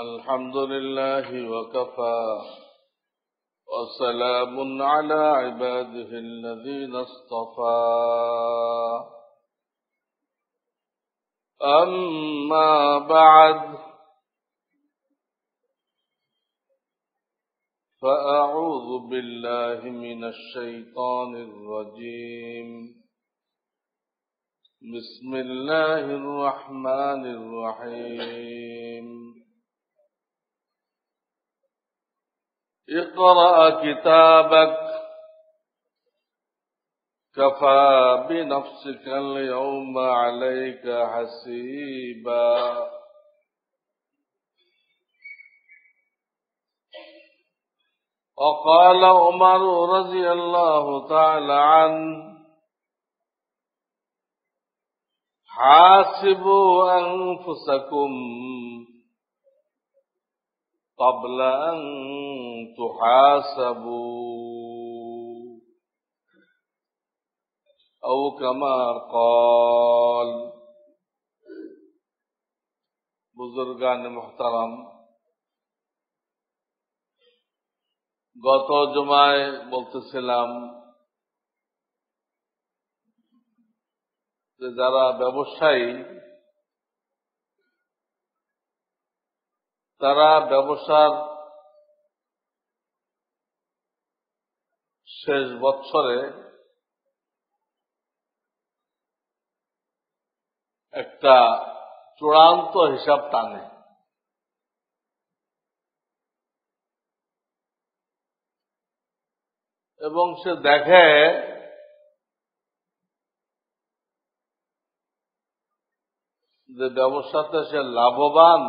الحمد لله وكفى وسلام على عباده الذين اصطفى أما بعد فأعوذ بالله من الشيطان الرجيم بسم الله الرحمن الرحيم اقرأ كتابك كفى بنفسك اليوم عليك حسيبا وقال عمر رضي الله تعالى عنه حاسبوا أنفسكم قبل أن تحاسبوا أو كما قال বুজুর্গান মুহতারাম, গত জুমায় বলতেছিলাম যে যারা ব্যবসায়ী তারা ব্যবসার শেষ বছরে একটা চূড়ান্ত হিসাব টানে এবং সে দেখে যে ব্যবসাতে সে লাভবান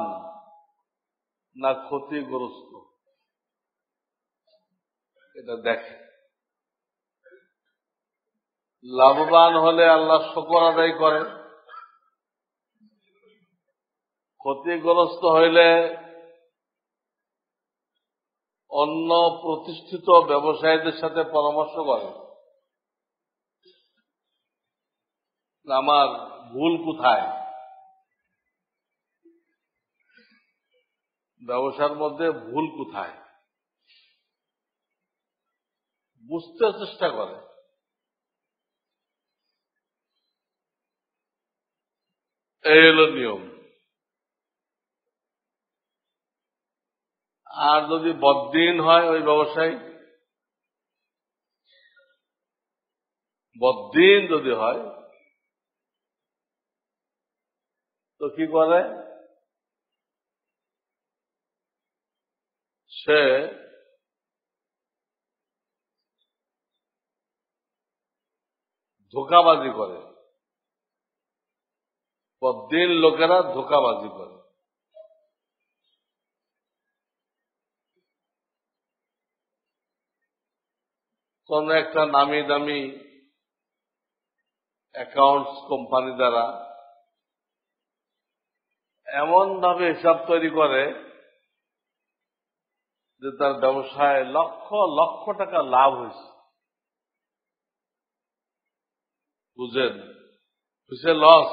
না ক্ষতিগ্রস্ত, এটা দেখে। লাভবান হলে আল্লাহ শুকর আদায় করে, ক্ষতিগ্রস্ত হইলে অন্য প্রতিষ্ঠিত ব্যবসায়ীদের সাথে পরামর্শ করে আমার ভুল কোথায়, ব্যবসার মধ্যে ভুল কোথায় বুঝতে চেষ্টা করে। এই হলো নিয়ম। আর যদি বদ্দিন হয় ওই ব্যবসায়ী, বদ্দিন যদি হয় তো কি করে, সে ধোঁকাবাজি করে। বদ্দিন লোকেরা ধোঁকাবাজি করে। কোন একটা নামি দামি অ্যাকাউন্টস কোম্পানি দ্বারা এমন ভাবে হিসাব তৈরি করে যে তার ব্যবসায় লক্ষ লক্ষ টাকা লাভ হয়েছে। বুঝেন, হয়েছে লস,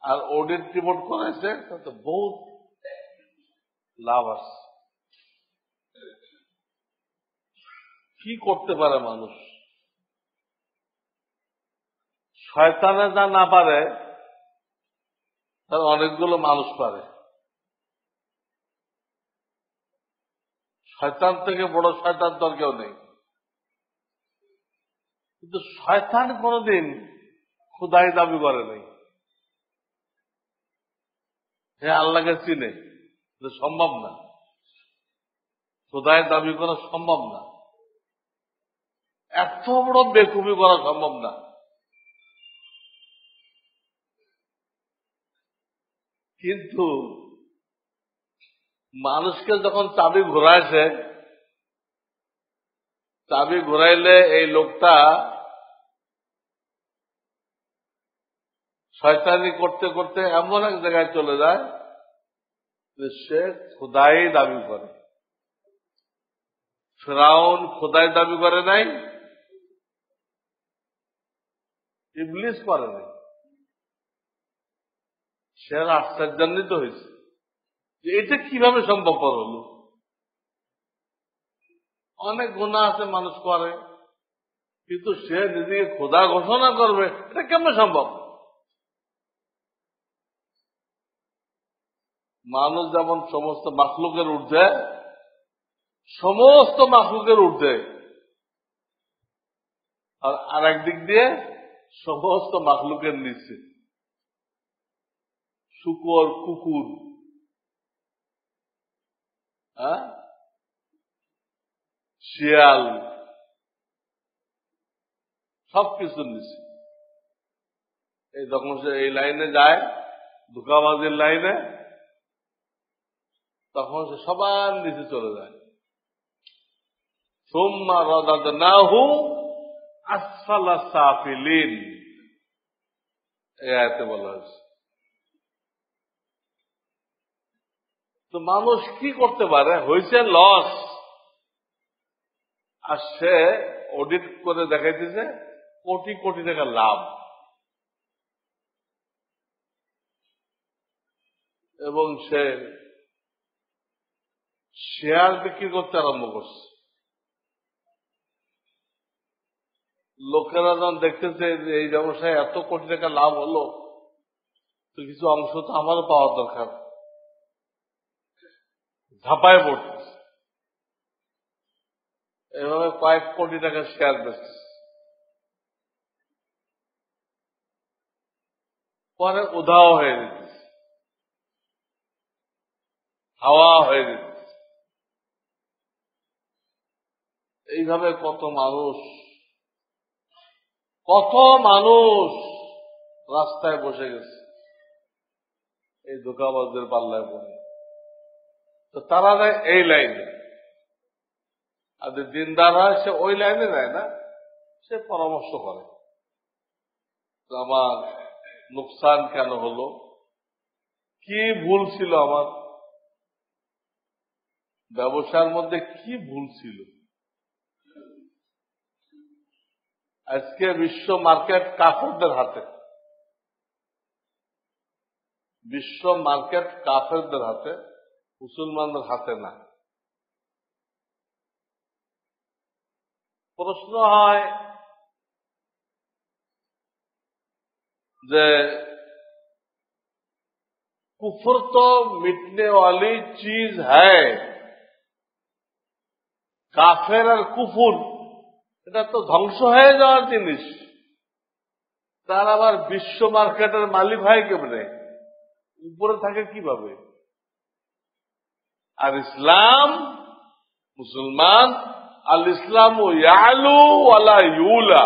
আর অডিট রিপোর্ট করেছে তাতে বহুত লাভ আছে। কি করতে পারে মানুষ? শয়তানে যা না পারে তার অনেকগুলো মানুষ পারে। শয়তান থেকে বড় শয়তান তো আর কেউ নেই। কিন্তু শয়তান কোনদিন খোদাই দাবি করে নাই, হে আল্লাহকে চিনে, সম্ভব না। খোদাই দাবি করা সম্ভব না, এত বড় বেকুবি করা সম্ভব না। কিন্তু মানুষকে যখন চাবি ঘোরাইছে, চাবি ঘোরাইলে এই লোকটা শয়তানি করতে করতে এমন এক জায়গায় চলে যায় যে সে খোদাই দাবি করে। ফিরআউন খোদাই দাবি করে নাই, ইবলিস করে নাই, সে আশ্চর্যান্বিত হয়েছে। যে এটা কিভাবে সম্ভবপর হলো। অনেক গুনাহ আছে মানুষ করে, কিন্তু সে নিজেকে খোদা ঘোষণা করবে, এটা কেমন সম্ভব? মানুষ যেমন সমস্ত মাখলুকের ঊর্ধ্বে, সমস্ত মাখলুকের ঊর্ধ্বে, আর একদিক দিয়ে সমস্ত মাখলুকের নিচে। শুকর, কুকুর, শিয়াল, সবকিছুর নিচে। এই যখন সে এই লাইনে যায়, ধোঁকাবাজির লাইনে, তখন সে সবার নিচে চলে যায়। সুম্মা রাদাদনাহু আসফালা সাফিলিন, এই আয়াতে বলা হয়েছে। তো মানুষ কি করতে পারে? হয়েছে লস, আর সে অডিট করে দেখাইতেছে কোটি কোটি টাকা লাভ, এবং সে শেয়ার বিক্রি করতে আরম্ভ করছে। লোকেরা যখন দেখতেছে যে এই ব্যবসায় এত কোটি টাকা লাভ হলো, তো কিছু অংশ তো আমারও পাওয়া দরকার, ঝাঁপায় পড়তেছে। এভাবে কয়েক কোটি টাকার শেয়ার বেচতেছে। পরে উধাও হয়ে যেতেছে, হাওয়া হয়ে যেতেছে। এইভাবে কত মানুষ রাস্তায় বসে গেছে এই ধোঁকাবাজদের পাল্লায় পড়ে। তো তারা যায় এই লাইনে, আর যে দিনদার হয় সে ওই লাইনে যায় না, সে পরামর্শ করে আমার লোকসান কেন হলো, কি ভুল ছিল আমার ব্যবসার মধ্যে, কি ভুল ছিল। আজকে বিশ্ব মার্কেট কাফেরদের হাতে, বিশ্ব মার্কেট কাফেরদের হাতে, মুসলমানদের হাতে না। প্রশ্ন হয় যে कुफर तो मिटने वाली चीज है, কাফের আর কুফুর এটা তো ধ্বংস হয়ে যাওয়ার জিনিস। তার আবার বিশ্ব মার্কেটের মালিক হয় কেমনে, উপরে থাকে কিভাবে? আর ইসলাম, মুসলমান, আল ইসলাম ইয়ালু ওয়ালা ইউলা,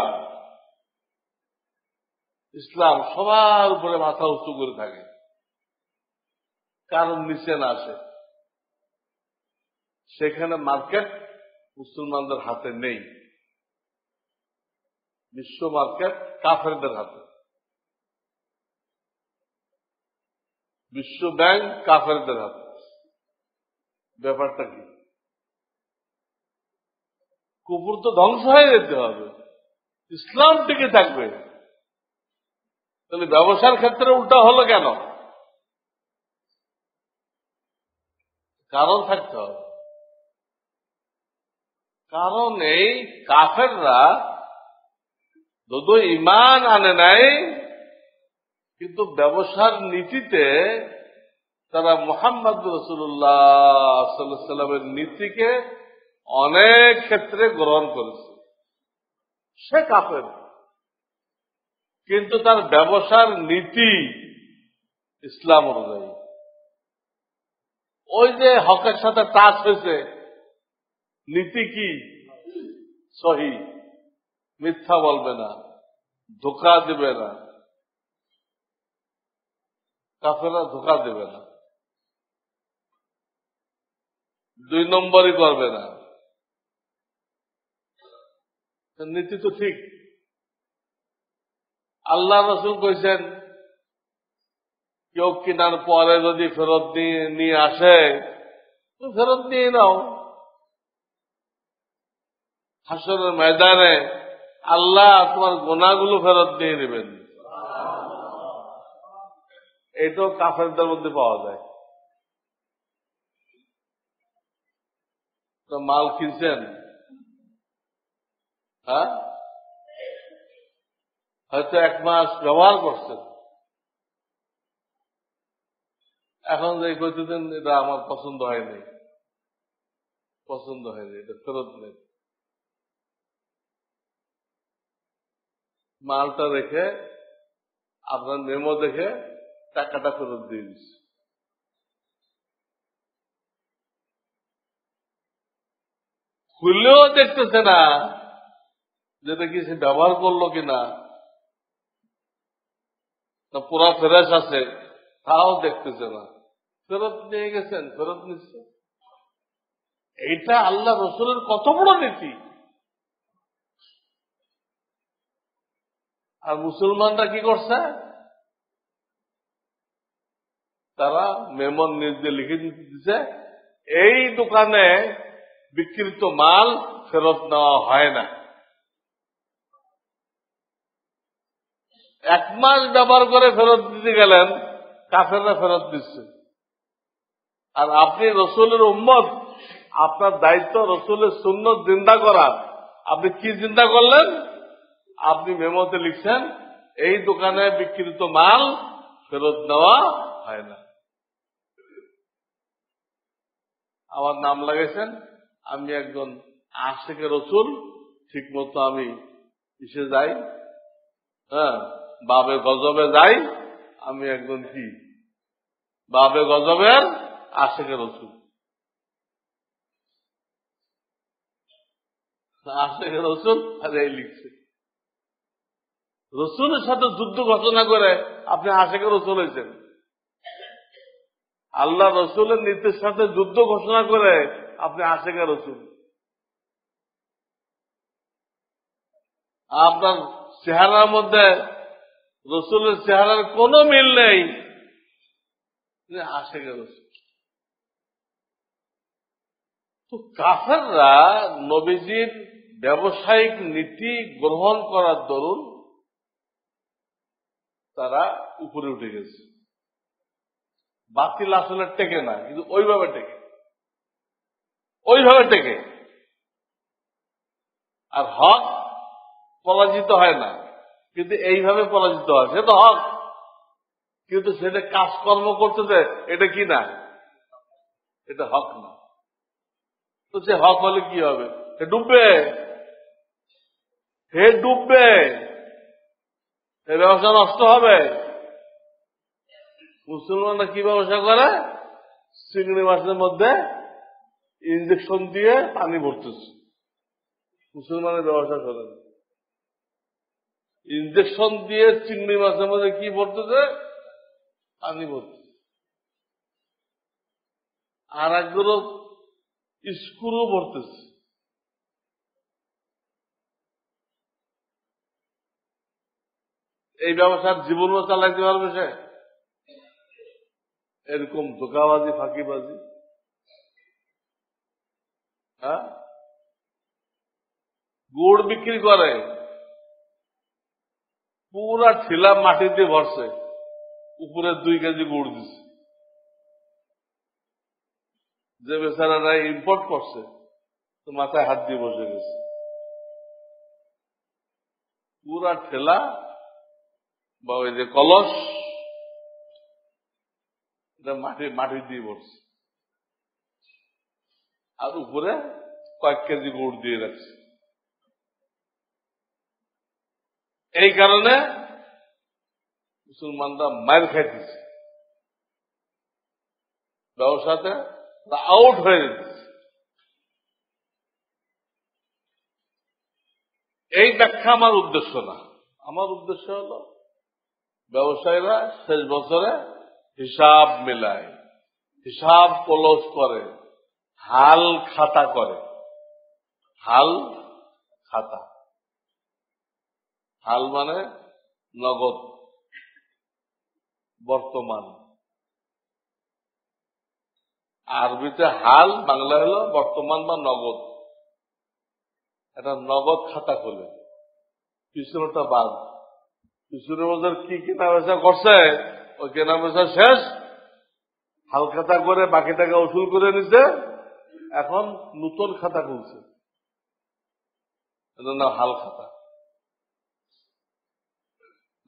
ইসলাম সবার উপরে মাথা উঁচু করে থাকে, কারণ নিচে না আসে। সেখানে মার্কেট মুসলমানদের হাতে নেই, বিশ্ব মার্কেট কাফেরদের হাতে, বিশ্ব ব্যাংক কাফেরদের হাতে। ব্যাপারটা কি? কুফর তো ধ্বংস হয়ে যেতে হবে, ইসলাম টিকে থাকবে। তাহলে ব্যবসার ক্ষেত্রে উল্টা হলো কেন? কারণ থাকতে হবে। কারণ এই কাফেররা যদিও ঈমান আনে নাই, কিন্তু ব্যবসার নীতিতে তারা মুহাম্মদ রাসূলুল্লাহ সাল্লাল্লাহু আলাইহি ওয়াসাল্লামের নীতিকে অনেক ক্ষেত্রে গ্রহণ করেছে। সে কাফের, কিন্তু তার ব্যবসার নীতি ইসলাম অনুযায়ী। ওই যে হকের সাথে টাচ হয়েছে, নীতি কি? সহি, মিথ্যা বলবে না, ধোঁকা দেবে না, কাফেররা ধোঁকা দেবে না, 2 নম্বরই করবে না। নীতি তো ঠিক। আল্লাহ রাসূল কইছেন, কেউ কেনার পরে যদি ফেরত নিয়ে আসে, তো ফেরত নিয়ে নাও। হাসরের ময়দানে আল্লাহ তোমার গুনাহগুলো ফেরত নিয়ে নেবেন। এটাও কাফেরদের মধ্যে পাওয়া যায়। তো মাল কিনছেন, হ্যাঁ, হয়তো 1 মাস ব্যবহার করছেন, এখন যে কইতেছেন এটা আমার পছন্দ হয়নি, এটা ফেরত নেই। মালটা রেখে আপনার মেমো দেখে টাকাটা ফেরত দিয়ে দিচ্ছে। খুললেও দেখতেছে না যেটা কি সে ব্যবহার করলো কিনা, পুরা ফ্রেশ আছে তাও দেখতেছে না, ফেরত নিয়ে গেছেন, ফেরত নিচ্ছে। এইটা আল্লাহ রসুলের কত বড় নীতি। আর মুসলমানরা কি করছে, তারা মেমোর নির্দেশ লিখে দিচ্ছে এই দোকানে বিক্রিত মাল ফেরত নেওয়া হয় না। 1 মাস ব্যবহার করে ফেরত দিতে গেলেন, কাফেররা ফেরত দিচ্ছে। আর আপনি রসুলের উম্মত, আপনার দায়িত্ব রসুলের সুন্নত জিন্দা করা। আপনি কি চিন্তা করলেন, আপনি মেমোতে লিখছেন এই দোকানে বিক্রিত মাল ফেরত নেওয়া হয় না। আমার নাম লাগাইছেন, আমি একজন আশিকে রসুল, ঠিক মতো আমি ইসে যাই, হ্যাঁ, বাবে গজবে যাই, আমি একজন কি বাবে গজবের আশিকে রসুল। আশিকে রসুল আর এই লিখছে। রসুলের সাথে যুদ্ধ ঘোষণা করে আপনি আশিকে রসুল হয়েছেন। আল্লাহ রসুলের নীতির সাথে যুদ্ধ ঘোষণা করে আপনি আশিকে রসুল। আপনার চেহারার মধ্যে রসুলের চেহারার কোনো মিল নেই, আশিকে রসুল। তো কাফেররা নবীজির ব্যবসায়িক নীতি গ্রহণ করার দরুন তারা উপরে উঠে গেছে। বাতিল আসলে টেকে না, কিন্তু ওইভাবে টেকে। আর হক পরাজিত হয় না, কিন্তু এইভাবে পরাজিত হয়। সে তো হক, কিন্তু সেটা কাজকর্ম করতেছে, এটা কি না, এটা হক না। তো সে হক হলে কি হবে, সে ডুববে, ব্যবসা নষ্ট হবে। মুসলমানরা কি ব্যবসা করে, চিংড়ি মাছের মধ্যে ইঞ্জেকশন দিয়ে পানি ভরতেছে। মুসলমানের ব্যবসা করে ইঞ্জেকশন দিয়ে চিংড়ি মাছের মধ্যে কি ভরতেছে, পানি ভরতেছে। আর একগুলো স্ক্রু ভরতেছে। এই ব্যবসার জীবনও চালাইতে পারবে সে? এরকম ধোকাবাজি, ফাঁকিবাজি। হ্যাঁ, গুড় বিক্রি করে, পুরা ঠেলা মাটি দিয়ে ভরছে, উপরে 2 কেজি গুড় দিচ্ছে। যে বেচারারা ইম্পোর্ট করছে তো মাথায় হাত দিয়ে বসে গেছে। পুরা ঠেলা বা ওই যে কলস, মাটি দিয়ে ভরছে, আর উপরে কয়েক কেজি গুড় দিয়ে রাখছে। এই কারণে মুসলমানরা মার খাইতেছে, ব্যবসাতে আউট হয়ে যেতেছে। এই ব্যাখ্যা আমার উদ্দেশ্য না। আমার উদ্দেশ্য হল ব্যবসায়ীরা শেষ বছরে হিসাব মেলায়, হিসাব কলস করে, হাল খাতা করে। হাল খাতা, হাল মানে নগদ, বর্তমান। আরবিতে হাল, বাংলা হলো বর্তমান বা নগদ। এটা নগদ খাতা খোলে, পিছনটা বাদ। পিছনের বছর কি কেনা বেচা করছে, ওই কেনা বেচা শেষ, হাল খাতা করে বাকি টাকা উসুল করে নিছে, এখন নতুন খাতা খুলছে, না হাল খাতা।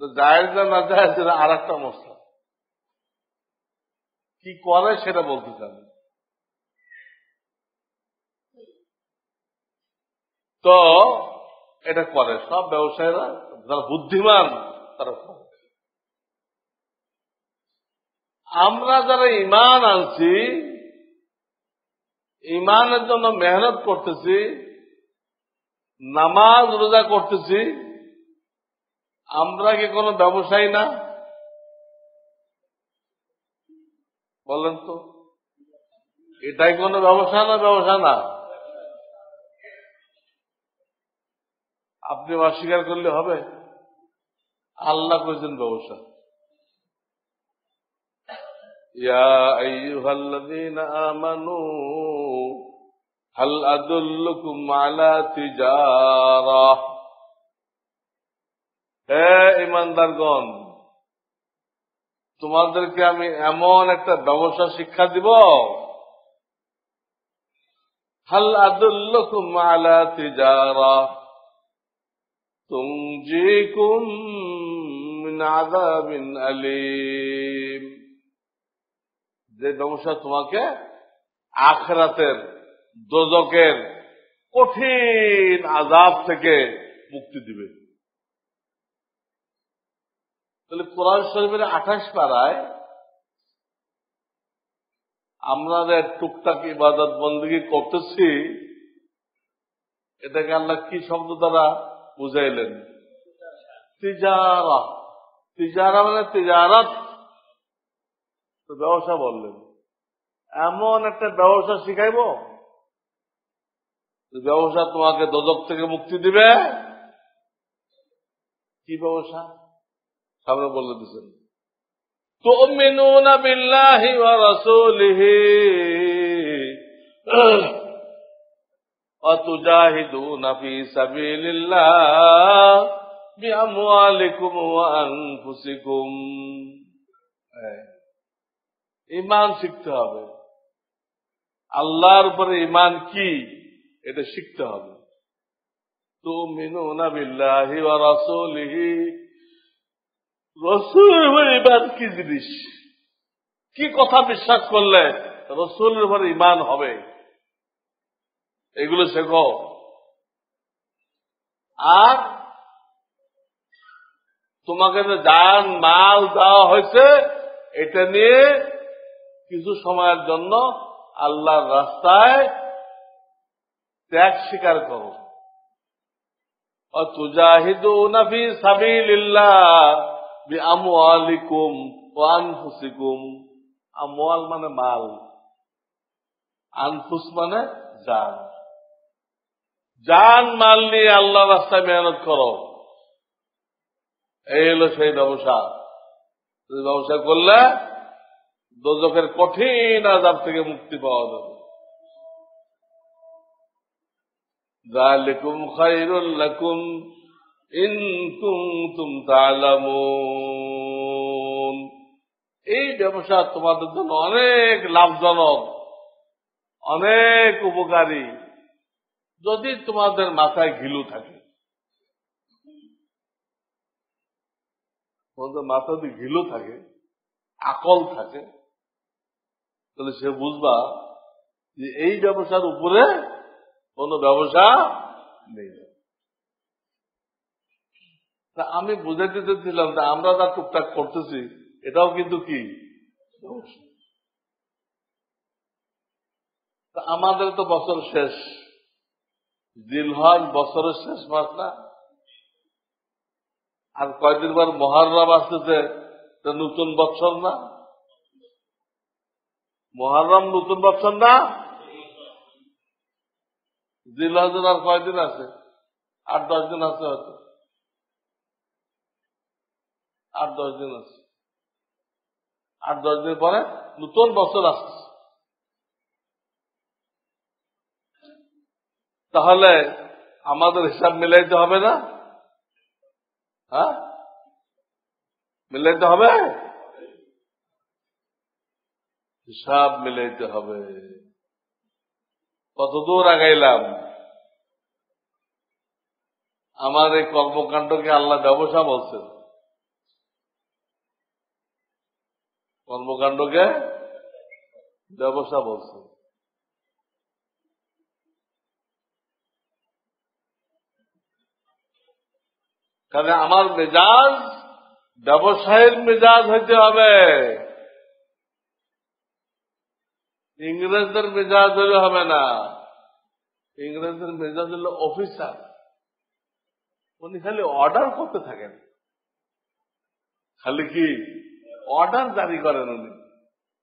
জায়েজ না জায়েজ আর একটা মশলা, কি করে সেটা বলতে চান। তো এটা করে সব ব্যবসায়ীরা, যারা বুদ্ধিমান তারা করে। আমরা যারা ঈমান আনছি, ঈমানের জন্য মেহনত করতেছি, নামাজ রোজা করতেছি, আমরা কি কোনো ব্যবসায়ী না? বলেন তো, এটাই কোনো ব্যবসা না? ব্যবসা না? আপনি অস্বীকার করলে হবে? আল্লাহ কইছেন ব্যবসা। ইয়া আইয়ুহাল্লাযীনা আমানু হাল আদুল্লুকুম আলা তিজারাহ, হে ঈমানদারগণ, তোমাদেরকে আমি এমন একটা ব্যবসা শিক্ষা দিব, হাল আদুল্লুকুম আলা তিজারাহ তুনজিকুম মিন আযাবিন আলীম, যে ব্যবসা তোমাকে আখিরাতের দোজখের কঠিন আযাব থেকে মুক্তি দিবে। তাহলে কোরআন শরীফের 28 পারায় আমরা যে টুকটাক ইবাদত বন্দেগী করতেছি, এটাকে আল্লাহ কি শব্দ দ্বারা বুঝাইলেন? তিজারা। তিজারা মানে তিজারাত, ব্যবসা বললেন। এমন একটা ব্যবসা শিখাইব, ব্যবসা তোমাকে দোজখ থেকে মুক্তি দিবে। কি ব্যবসা? সামনে বলে দিচ্ছেন, তুমিনুনা বিল্লাহি ওয়া রাসূলিহি ওয়া তুজাহিদুনা ফি সাবিলিল্লাহ বিআমওয়ালিকুম ওয়া আনফুসিকুম। ঈমান শিখতে হবে, আল্লাহর উপরে ঈমান কি এটা শিখতে হবে। তুমিনুনা বিল্লাহি ওয়া রাসূলিহি, রাসূলের উপরে ঈমান কি জিনিস, কি কথা বিশ্বাস করলে রাসূলের উপরে ঈমান হবে, এগুলো শেখো। আর তোমাকে যে জান মাল দেওয়া হয়েছে, এটা নিয়ে কিছু সময়ের জন্য আল্লাহর রাস্তায় ত্যাগ স্বীকার করো। তুজাহিদুনা ফি সাবিলিল্লাহ বিআমওয়ালিকুম ওয়া আনফুসিকুম। আমওয়াল মানে মাল, আনফুস মানে জান। জান মাল নিয়ে আল্লাহর রাস্তায় মেহনত করো, এই হলো সেই ব্যবসা। ব্যবসা করলে দোজখের কঠিন আযাব থেকে মুক্তি পাওয়া যাবে। যালিকুম খায়রুল লাকুম ইন কুনতুম তা'লামুন, এই ব্যবসা তোমাদের জন্য অনেক লাভজনক, অনেক উপকারী, যদি তোমাদের মাথায় ঘিলু থাকে। তোমাদের মাথা যদি ঘিলু থাকে, আকল থাকে, তাহলে সে বুঝবা যে এই ব্যবসার উপরে কোন ব্যবসা নেই। তা আমি বুঝাইতে চাচ্ছিলাম যে আমরা যা টুকটাক করতেছি এটাও কিন্তু কি ব্যবসা। তা আমাদের তো বছর শেষ, জিলহজ বছরের শেষ মাস না? আর কয়দিন পর মুহররম আসতেছে, নতুন বছর না? মুহররম নতুন বছর না? জিলহজের আর কয়দিন আছে? 8-10 দিন আছে, হয়তো 8-10 দিন আছে। 8-10 দিন পরে নতুন বছর আসছে। তাহলে আমাদের হিসাব মিলাইতে হবে না? হ্যাঁ, মিলাইতে হবে, হিসাব মিলাইতে হবে। কতদূর আগাইলাম। আমার এই কর্মকাণ্ডকে আল্লাহ ব্যবসা বলছেন, কর্মকাণ্ডকে ব্যবসা বলছেন। কারণ আমার মেজাজ ব্যবসায়ের মেজাজ হইতে হবে, ইংরেজদের মেজাজ হলে হবে না। ইংরেজদের মেজাজ হলো অফিসার, উনি খালি অর্ডার করতে থাকেন, খালি কি অর্ডার জারি করেন, উনি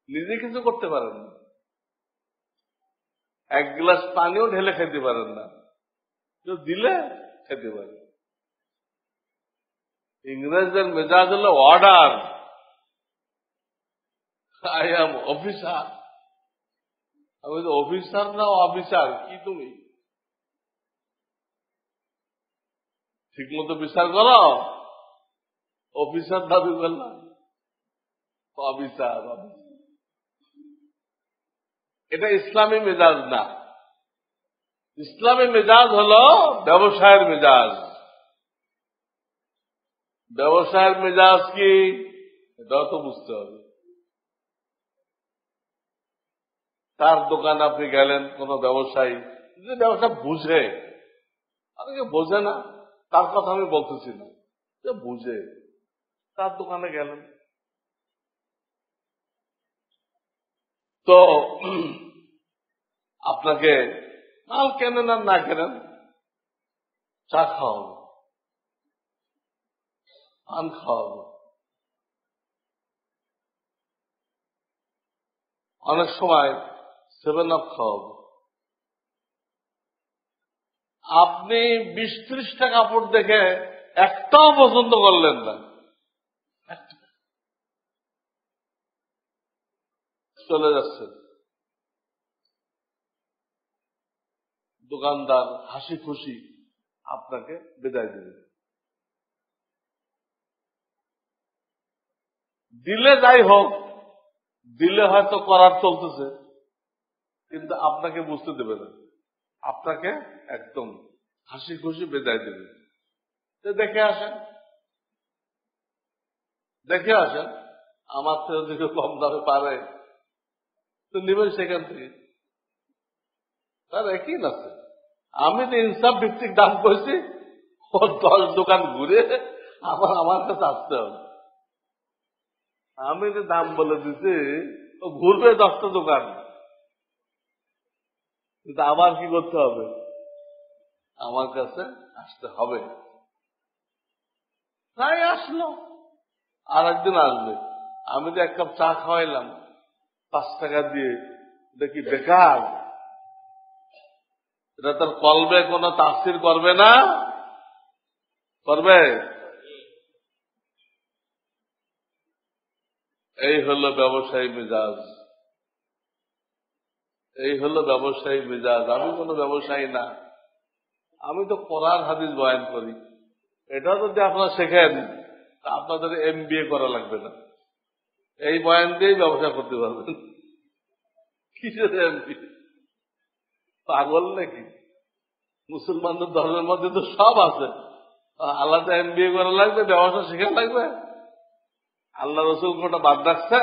নিজে কিছু করতে পারেন না, এক গ্লাস পানিও ঢেলে খেতে পারেন না, কেউ দিলে খেতে পারেন। ইংরেজদের মেজাজ হলো অর্ডার, আই এম অফিসার। আমি তো অফিসার না অফিসার, কি তুমি ঠিক মতো বিচার করো? অফিসার দাবি করলাম, অফিসার। এটা ইসলামী মেজাজ না। ইসলামী মেজাজ হলো ব্যবসায়ের মেজাজ। ব্যবসায়ের মেজাজ কি এটাও তো বুঝতে হবে। তার দোকানে আপনি গেলেন, কোন ব্যবসায়ী যে ব্যবসা বুঝে, অনেকে বোঝে না, তার কথা আমি বলতেছি না, যে বুঝে, তার দোকানে গেলেন, তো আপনাকে মাল কেনেন আর না কেনেন, চা খাওয়াবো, পান খাওয়াবো, অনেক সময় 7 আপ খাওয়াবো। আপনি 20-30টা কাপড় দেখে একটাও পছন্দ করলেন না, চলে যাচ্ছেন। দোকানদার হাসি খুশি আপনাকে বিদায় দেবে, দিলে যাই হোক, দিলে হয়তো করার চলতেছে, কিন্তু আপনাকে বুঝতে দেবে না, আপনাকে একদম হাসি খুশি বিদায় দেবে। দেখে আসেন, দেখে আসেন, আমার থেকে যদি কম দামে পারে তো নেবেন সেখান থেকে, তার একই আছে। আমি তো ইনসাফ ভিত্তিক দাম করেছি, ও 10 দোকান ঘুরে আমার কাছে আসতে হবে। আমি যে দাম বলে দিছি, ও ঘুরবে 10টা দোকান, কিন্তু আমার কি করতে হবে, আমার কাছে আসতে হবে। তাই আসলো, আর একদিন আসবে। আমি তো 1 কাপ চা খাওয়াইলাম 5 টাকা দিয়ে, দেখি বেকার, এটা তার কলবে কোনো তাফসির করবে না, করবে? এই হলো ব্যবসায়ী মেজাজ, এই হলো ব্যবসায়ী মেজাজ। আমি কোনো ব্যবসায়ী না, আমি তো কোরআন হাদিস বয়ান করি। এটা যদি আপনারা শেখেন, আপনাদের MBA করা লাগবে না, এই বয়ান দিয়েই ব্যবসা করতে পারবেন। কিসের MBA? পাগল নাকি? মুসলমানদের ধর্মের মধ্যে তো সব আছে, আলাদা MBA করা লাগবে, ব্যবসা শেখা লাগবে? আল্লাহ রসুল কোনটা বাদ রাখছে?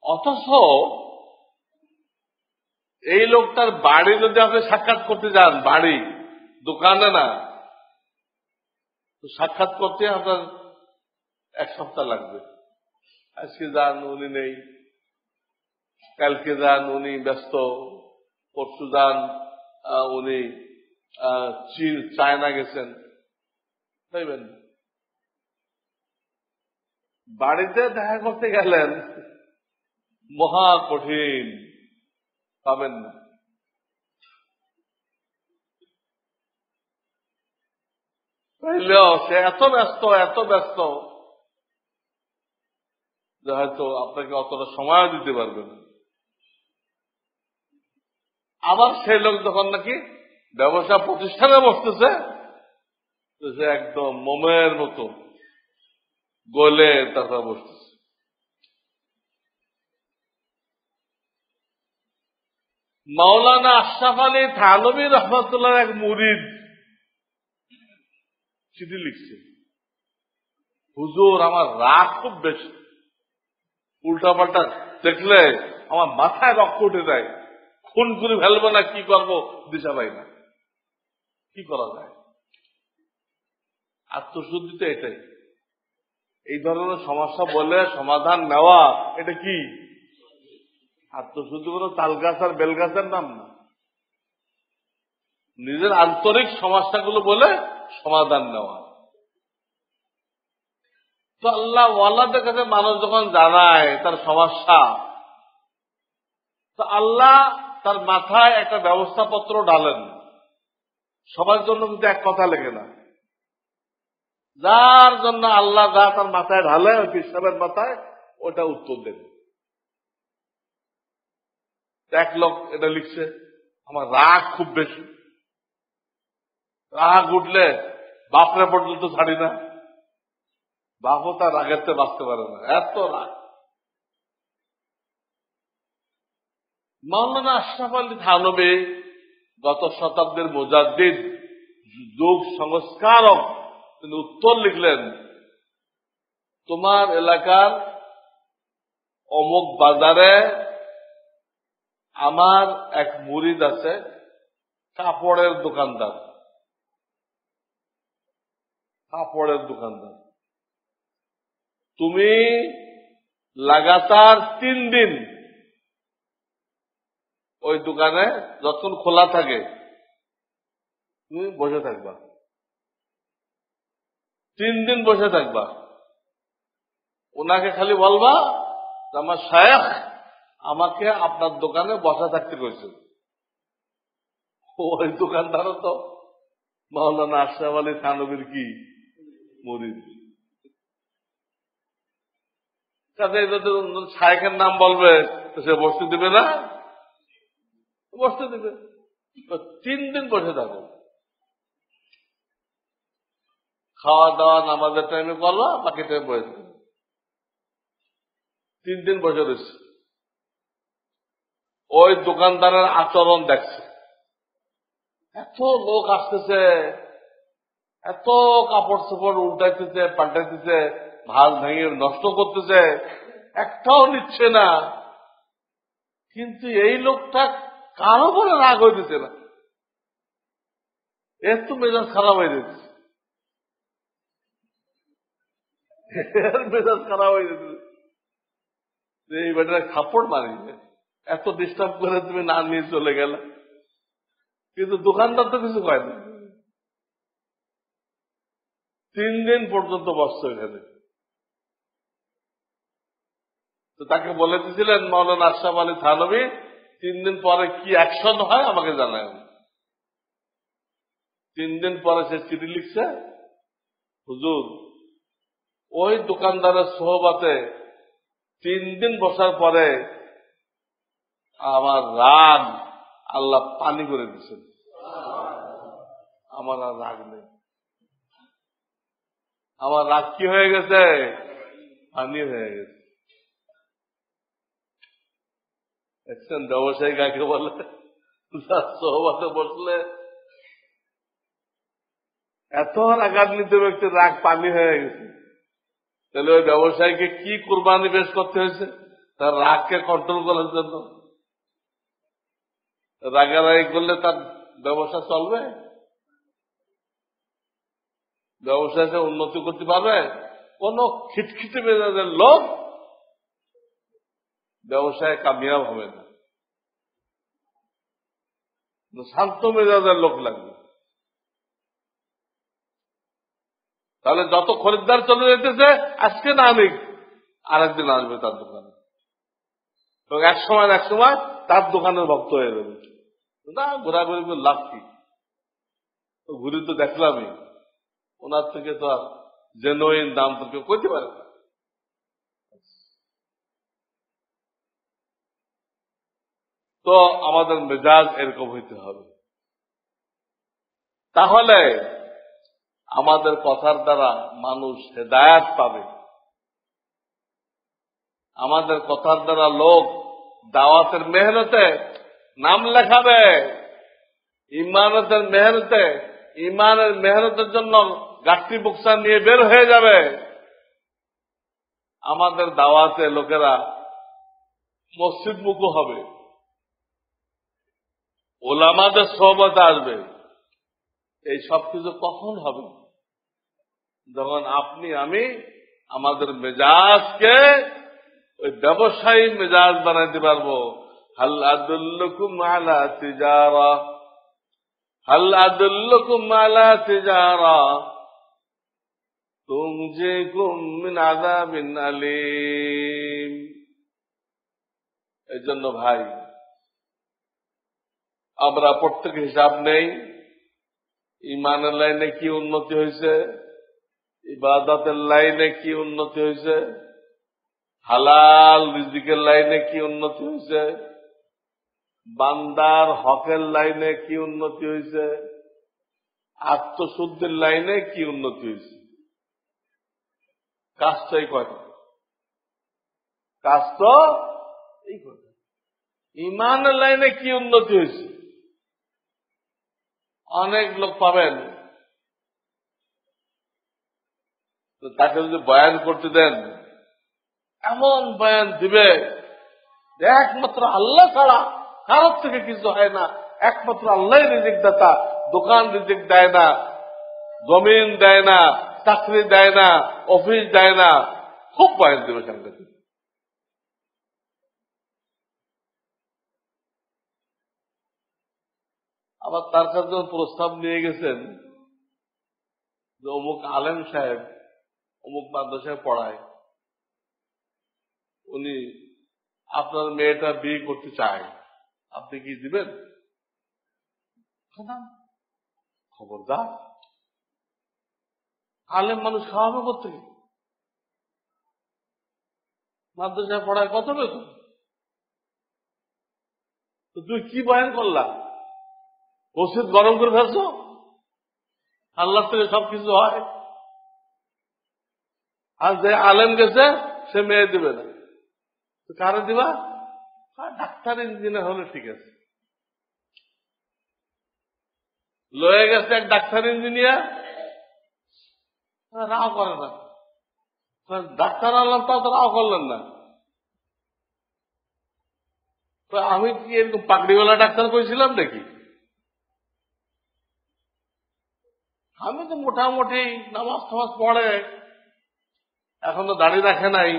অথচ এই লোকটার বাড়ি যদি আপনি সাক্ষাৎ করতে যান, বাড়ি দোকানে না, তো সাক্ষাৎ করতে আপনার 1 সপ্তাহ লাগবে। আজকে যান উনি নেই, কালকে যান উনি ব্যস্ত, পরশু যান উনি চায়না গেছেন, পাইবেন। বাড়িতে দেখা করতে গেলেন মহা কঠিন, পাবেন না। তাইলেও সে এত ব্যস্ত যে হয়তো আপনাকে অতটা সময় দিতে পারবে না। আবার সেই লোক যখন নাকি ব্যবসা প্রতিষ্ঠানে বসতেছে, তো সে একদম মোমের মতো গলে তারপর বসতেছে। মাওলানা আশরাফ আলী থানভী রহমতুল্লাহ এক মুরিদ চিঠি লিখছে, হুজুর আমার রাগ খুব বেশি, উল্টাপাল্টা দেখলে আমার মাথায় রক্ত উঠে যায়, খুন করে ফেলবো না কি করবো দিশা পাই না, কি করা যায়? আত্মশুদ্ধি তো এটাই। এই ধরনের সমস্যা বলে সমাধান নেওয়া, এটা কি আত্মশুদ্ধি? কোনো তাল গাছ আর বেল গাছের নাম না। নিজের আন্তরিক সমস্যাগুলো বলে সমাধান নেওয়া। তো আল্লাহ ওয়াল্লাদের কাছে মানুষ যখন জানায় তার সমস্যা, তো আল্লাহ তার মাথায় একটা ব্যবস্থাপত্র ডালেন। সবার জন্য কিন্তু এক কথা লেখে না, যার জন্য আল্লাহ যা তার মাথায় ঢালে ওই পিসাবের মাথায় ওটা উত্তর দেন। এক লোক এটা লিখছে, আমার রাগ খুব বেশি, রাগ উঠলে বাপরে পর্যন্ত ছাড়ি না, বাপও তার রাগের থেকে বাঁচতে পারে না, এত রাগ। মাওলানা আশরাফ আলী থানভী গত শতাব্দীর মুজাদ্দিদ, যুগ সংস্কারক, তিনি উত্তর লিখলেন, তোমার এলাকার অমুক বাজারে আমার এক মুরিদ আছে, কাপড়ের দোকানদার, কাপড়ের দোকানদার। তুমি লাগাতার 3 দিন ওই দোকানে যতক্ষণ খোলা থাকে তুমি বসে থাকবা, 3 দিন বসে থাকবা। ওনাকে খালি বলবা আমার শায়েখ আমাকে আপনার দোকানে বসা থাকতে কইছে। ওই দোকানদারও তো মাওলানা আশরাফ আলী থানভীর কি মুরিদ। কাজে যদি শায়েখের নাম বলবে তো সে বসতে দিবে না, বসতে দিবে। 3 দিন বসে থাকো, খাওয়া দাওয়া নামাজের টাইমে করবা, বাকি টাইম বসে থাকো। 3 দিন বসে রয়েছে। ওই দোকানদারের আচরণ দেখছে, এত লোক আসতেছে, এত কাপড় চোপড় উল্টাইতেছে, পাল্টাইতেছে, ভাল ভেঙে নষ্ট করতেছে, একটাও নিচ্ছে না। কিন্তু এই লোকটা কারো বলে রাগ হইতেছে না, এর তো মেজাজ খারাপ হয়ে যাচ্ছে, মেজাজ খারাপ হয়ে যেতে। এই বেটা খাপড় মারি, এত ডিস্টার্ব করে তুমি না নিয়ে চলে গেলে। কিন্তু দোকানদার তো কিছু কয় না, 3 দিন পর্যন্ত বসছে এখানে। তো তাকে বলে দিয়েছিলেন মাওলানা আশরাফ আলী থানভী 3 দিন পরে কি অ্যাকশন হয় আমাকে জানায়। 3 দিন পরে সে চিঠি লিখছে, হুজুর ওই দোকানদারের সোহবাতে 3 দিন বসার পরে আমার রাগ আল্লাহ পানি করে দিচ্ছেন, আমার আর রাগ নেই। আমার রাগ কি হয়ে গেছে? পানি হয়ে গেছে। দেখছেন ব্যবসায়ী কাকে বলে? সোহবাতে বসলে এত রাগান্বিত ব্যক্তির রাগ পানি হয়ে গেছে। তাহলে ওই ব্যবসায়ীকে কি কুরবানি পেশ করতে হয়েছে তার রাগকে কন্ট্রোল করার জন্য? রাগারাগি করলে তার ব্যবসা চলবে? ব্যবসায় সে উন্নতি করতে পারবে? কোন খিটখিটে মেজাজের লোক ব্যবসায় কামিয়াব হবে না, শান্ত মেজাজের লোক লাগবে। তাহলে যত খরিদ্দার চলে যেতেছে আজকে না নিক, আরেকদিন আসবে তার দোকানে, এবং এক সময় তার দোকানের ভক্ত হয়ে যাবে। না ঘোরাঘুরি করে লাভ কি? ঘুরি তো দেখলামই, ওনার থেকে তো আর জেনুইন দাম তো কেউ করতে পারে না। তো আমাদের মেজাজ এরকম হইতে হবে, তাহলে আমাদের কথার দ্বারা মানুষ হেদায়েত পাবে, আমাদের কথার দ্বারা লোক দাওয়াতের মেহনতে নাম লেখাবে, ইমানতের মেহনতে, ইমানের মেহনতের জন্য গাঠি বুকসা নিয়ে বের হয়ে যাবে। আমাদের দাওয়াতে লোকেরা মসজিদ মুখো হবে, ওলামাদের সোহবতে আসবে। এই সব কিছু কখন হবে? যখন আপনি আমি আমাদের মেজাজকে ওই ব্যবসায়ী মেজাজ বানাইতে পারবো। হাল আদুল্লুকুম আলা তিজারা, হাল আদুল্লুকুম আলা তিজারা তুনজিকুম মিন আযাবিন আলীম। এই জন্য ভাই, আমরা প্রত্যেক হিসাব নেই ইমানের লাইনে কি উন্নতি হয়েছে, ইবাদতের লাইনে কি উন্নতি হয়েছে, হালাল রিজিকের লাইনে কি উন্নতি হয়েছে, বান্দার হকের লাইনে কি উন্নতি হয়েছে, আত্মশুদ্ধির লাইনে কি উন্নতি হয়েছে। কাজ তো এই কয়টা, কাজ তো এই কয়টা। ইমানের লাইনে কি উন্নতি হয়েছে? অনেক লোক পাবেন তাকে যদি বয়ান করতে দেন, এমন বয়ান দিবে যে একমাত্র আল্লাহ ছাড়া কারোর থেকে কিছু হয় না, একমাত্র আল্লাহ রিজিক দাতা, দোকান রিজিক দেয় না, জমিন দেয় না, চাকরি দেয় না, অফিস দেয় না, খুব বয়ান দিবে সামনে। আবার তার কাছে যখন প্রস্তাব নিয়ে গেছেন যে অমুক আলেম সাহেব অমুক মাদ্রাসায় পড়ায়, উনি আপনার মেয়েটা বিয়ে করতে চায়, আপনি কি দিবেন? খবরদার, আলেম মানুষ খাওয়াবে কোথেকে? মাদ্রাসায় পড়ায় কত বেতন? তো তুই কি বয়ান করলা? মসজিদ গরম করে ফেলছো? আল্লাহ থেকে সবকিছু হয়। আর যে আলেম গেছে সে মেয়ে দিবে না, তো কারে দিবা? ডাক্তার ইঞ্জিনিয়ার হলে ঠিক আছে। লয়ে গেছে এক ডাক্তার ইঞ্জিনিয়ার, রাও করে না। ডাক্তার আনলাম তাও তো রাও করলেন না। তো আমি কি এরকম পাগড়িওয়ালা ডাক্তার কইছিলাম নাকি? আমি তো মোটামুটি নামাজ টামাজ পড়ে, এখন তো দাড়ি রাখে নাই,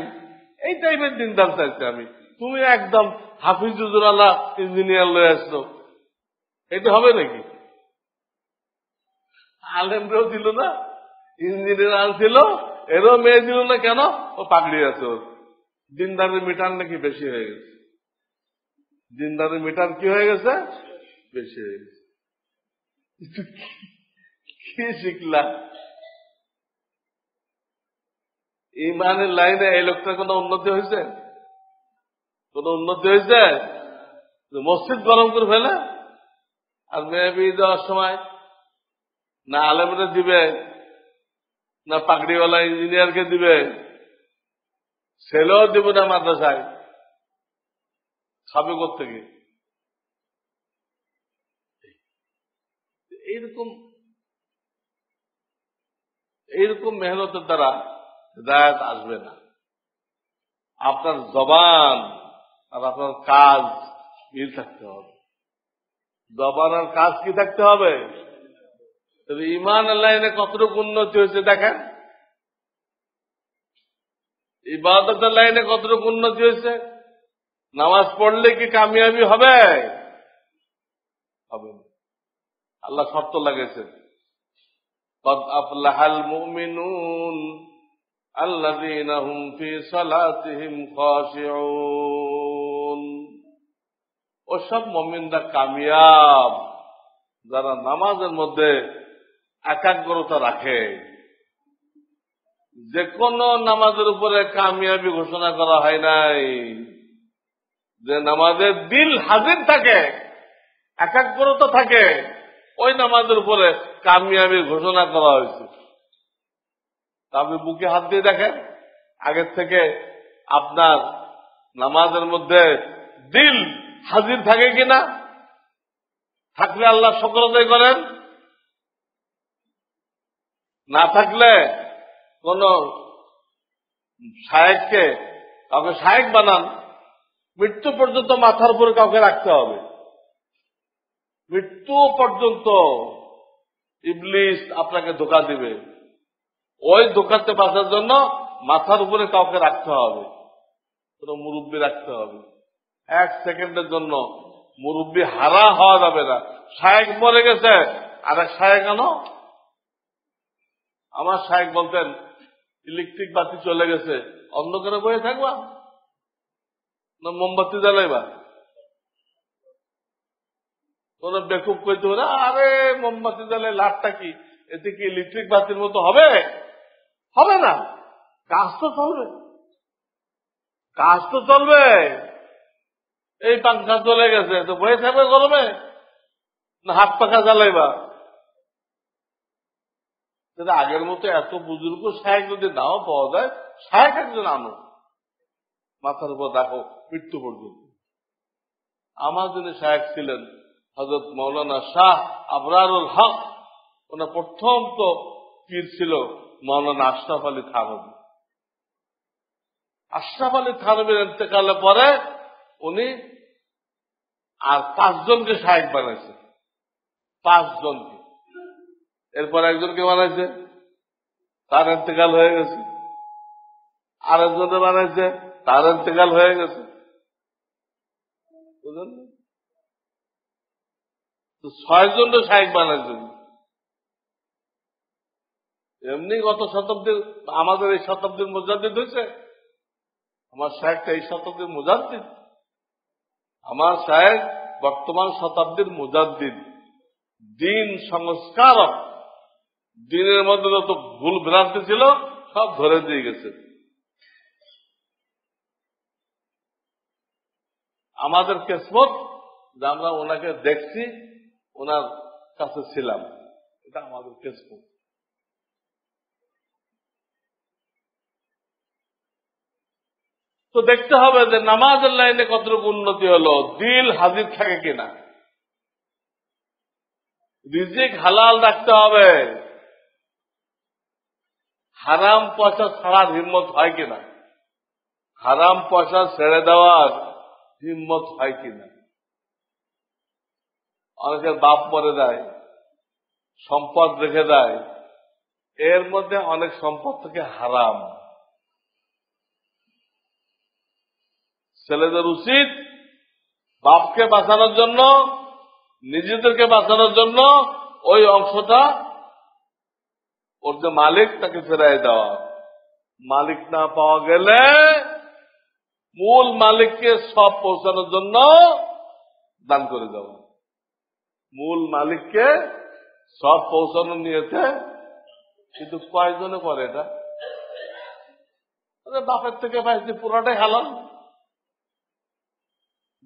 এই টাইপের দিনদার চাইছে আমি। তুমি একদম হাফিজুজুরালা ইঞ্জিনিয়ার লয়ে আসছো, এটা হবে নাকি? আলেমরেও দিল না, ইঞ্জিনিয়ার আনছিল, এরও মেয়ে দিল না। কেন? ও পাগড়ি আছে, ওর দিনদারের মিটার নাকি বেশি হয়ে গেছে। দিনদারের মিটার কি হয়ে গেছে? বেশি হয়ে গেছে। কি শিখলা? ইমানের লাইনে এই লোকটার কোন উন্নতি হয়েছে? কোন উন্নতি হয়েছে? মসজিদ গরম করে ফেলে, আর মেয়ে বিয়ে দেওয়ার সময় না আলেমরে দিবে, না পাগড়িওয়ালা ইঞ্জিনিয়ারকে দিবে, ছেলেও দিব না মাদ্রাসায়, খাবে কোত্থেকে? এইরকম মেহনতের দ্বারা হিদায়াত আসবে না। আপনার জবান আর আপনার কাজ মিল থাকতে হবে। জবান আর কাজ কি থাকতে হবে? ইমান লাইনে কতটুকু উন্নতি হয়েছে দেখেন, ইবাদতের লাইনে কতটুকু উন্নতি হয়েছে। নামাজ পড়লে কি কামিয়াবি হবে? হবে না। আল্লাহ শর্ত লাগাইছেন, قد أفلح المؤمنون الذين هم في صلاتهم خاشعون। ওসব মুমিনরা কামিয়াব যারা নামাজের মধ্যে একাগ্রতা রাখে। যে কোন নামাজের উপরে কামিয়াবি ঘোষণা করা হয় নাই, যে নামাজের দিল হাজির থাকে, একাগ্রতা থাকে, ওই নামাজের উপরে কামিয়াবির ঘোষণা করা হয়েছে। আপনি বুকে হাত দিয়ে দেখেন, আগের থেকে আপনার নামাজের মধ্যে দিল হাজির থাকে কিনা, থাকলে আল্লাহ শুকর আদায় করেন, না থাকলে কোন শায়েখকে কাউকে শায়েখ বানান, মৃত্যু পর্যন্ত মাথার উপরে কাউকে রাখতে হবে। মৃত্যু পর্যন্ত ইবলিস আপনাকে ধোঁকা দিবে, ওই ধোঁকাতে বাঁচার জন্য মাথার উপরে কাউকে রাখতে হবে, কোন মুরব্বী রাখতে হবে। 1 সেকেন্ডের জন্য মুরব্বী হারা হওয়া যাবে না। শায়েখ মরে গেছে, আর এক শায়েখ আনো। আমার শায়েখ বলতেন, ইলেকট্রিক বাতি চলে গেছে, অন্ধকারে বয়ে থাকবা না মোমবাতি জ্বালাইবা? কোন বেকুব কইতে পারে, আরে মোমবাতি জ্বালাই লাভটা কি, এতে কি ইলেকট্রিক বাতির মতো হবে? হবে না। কাজ তো চলবে, কাজ তো চলবে। এই পাংখা চলে গেছে, তো বয়ে থাকবে গরমে, না হাত পাখা জ্বালাইবা? আগের মতো এত বুজুর্গ শায়েখ যদি নাও পাওয়া যায়, শায়েখ একজন আনো, মাথার উপর রাখো মৃত্যু পর্যন্ত। আমার যিনি শায়েখ ছিলেন হযরত মাওলানা শাহ আবরারুল হক, ওনার প্রথম তো পীর ছিল মাওলানা আশরাফ আলী থানভী। আশরাফ আলী থানভীর ইন্তেকালের পরে উনি আর 5 জনকে শায়েখ বানাইছে, 5 জনকে। এরপর একজনকে বানাইছে, তার ইন্তেকাল হয়ে গেছে। আরেকজনে বানাইছে, তার ইন্তেকাল হয়ে গেছে। বুঝলেন? তো 6 জনকে শায়েখ বানাইছেন। এমনি গত শতাব্দীর, আমাদের এই শতাব্দীর মুজাদ্দিদ হয়েছে। আমার শায়েখটা এই শতাব্দীর মুজাদ্দিদ। আমার শায়েখ বর্তমান শতাব্দীর মুজাদ্দিদ, দিন সংস্কারক। দিনের মধ্যে যত ভুল ভ্রান্তি ছিল সব ধরে দিয়ে গেছে। আমাদের কিসমত যে আমরা ওনাকে দেখছি, ওনার কাছে ছিলাম, এটা আমাদের কিসমত। তো দেখতে হবে যে নামাজের লাইনে কতটুকু উন্নতি হলো, দিল হাজির থাকে কিনা, রিজিক হালাল রাখতে হবে, হারাম পয়সা ছাড়ার হিম্মত হয় কিনা, হারাম পয়সা ছেড়ে দেওয়ার হিম্মত হয় কিনা। অনেকের বাপ মরে দেয়, সম্পদ রেখে দেয়, এর মধ্যে অনেক সম্পদ থেকে হারাম। ছেলেদের উচিত বাপকে বাঁচানোর জন্য, নিজেদেরকে বাঁচানোর জন্য ওই অংশটা ওর যে মালিক তাকে ফেরাই দেওয়া। মালিক না পাওয়া গেলে মূল মালিককে সব পৌঁছানোর জন্য দান করে দেওয়া। মূল মালিককে সব পৌঁছানো নিয়েছে, কিন্তু কয়জনে করে এটা? বাপের থেকে পাইছি পুরাটাই হালাল,